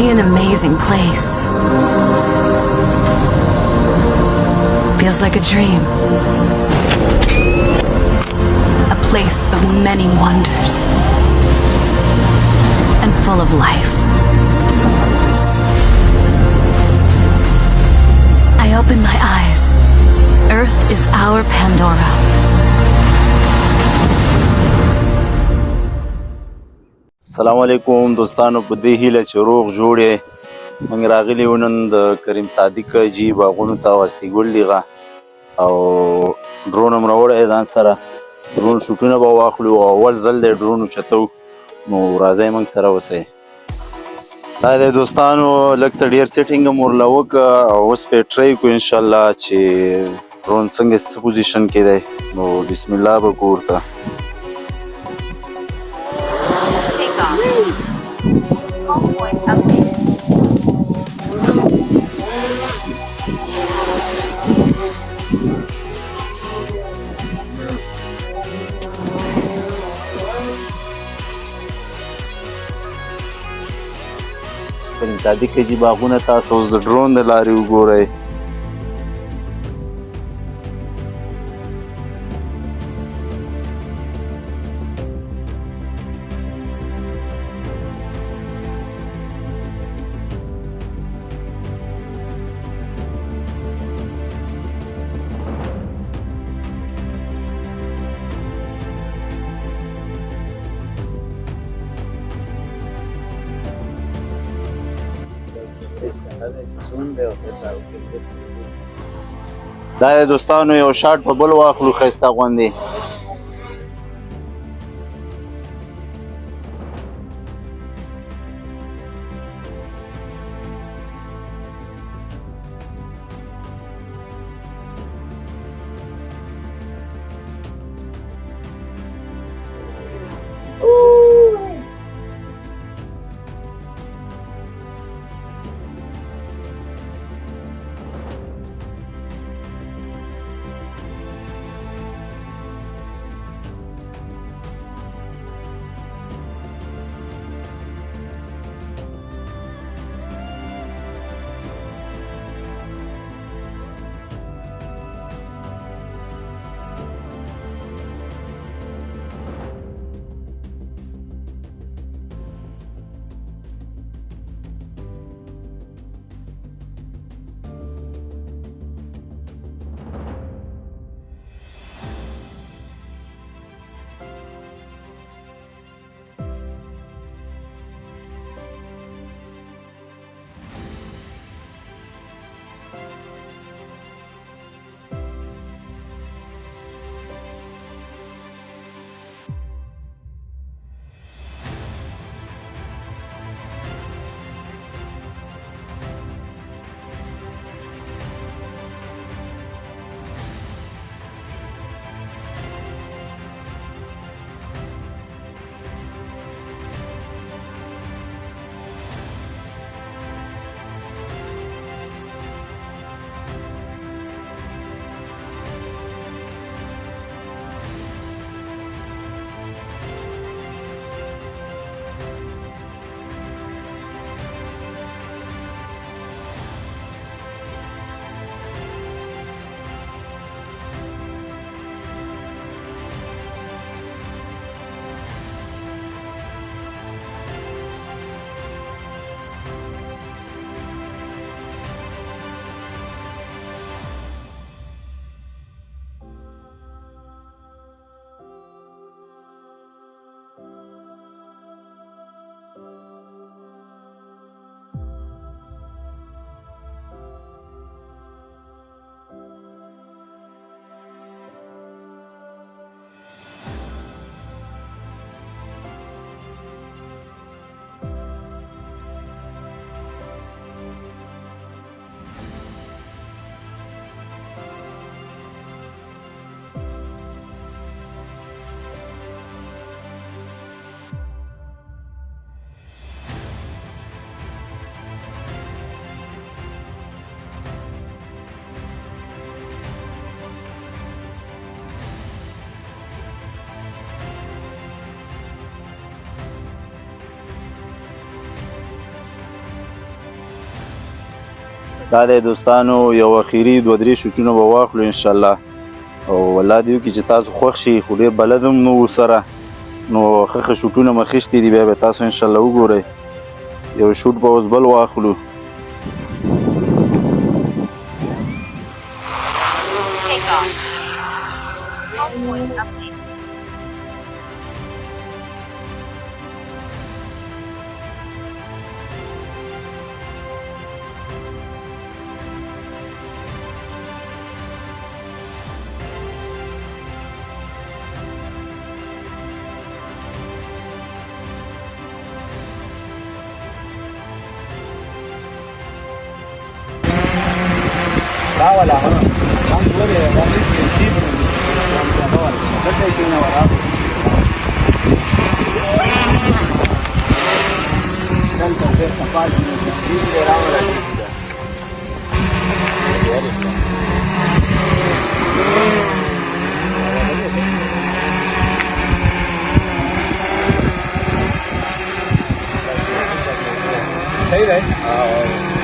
be an amazing place. Feels like a dream. A place of many wonders. And full of life. I open my eyes. Earth is our Pandora. السلام علیکم دوستانو، په دې هیله چې روغ جوړ یې. موږ راغلي وو نن د کریم صادق جي باغونو ته واستګل لیغه او ډرون هم راوړی ځان سره. ډرون شوټونه به واخلو او اول ځل دی ډرون اوچتو، نو راځئ موږ سره اوسئ. دا دی دوستانو لږ څه ډېر سیټینګ هم ورله وکړه او اوس به یې ټرای کړو انشاءالله چې ډرون څنګه څه پوزیشن کې دی. نو بسم الله به کړو ورته. کریم صادق جي باغونه تاسو اوس د ډرون د لارې وګورئ. دا دی دوستانو یو شاټ په بل واخلو ښایسته غوندې. دا دی دوستانو یو اخیري 2-3 شوټونه به واخلو انشاءالله او الله دې وکړي چې تاسو خوښ شي خو ډېر بلد هم نه وو سره نو ښه شوټونه مې خیستي دي بیا به تاسو انشاءالله وګورئ یو شوټ به اوس بل واخلو Wala ka. Ang glory, dami yung libre. Kasi kinawala. Dan kasi kapal niya. Libre raw wala dito. सही है हाँ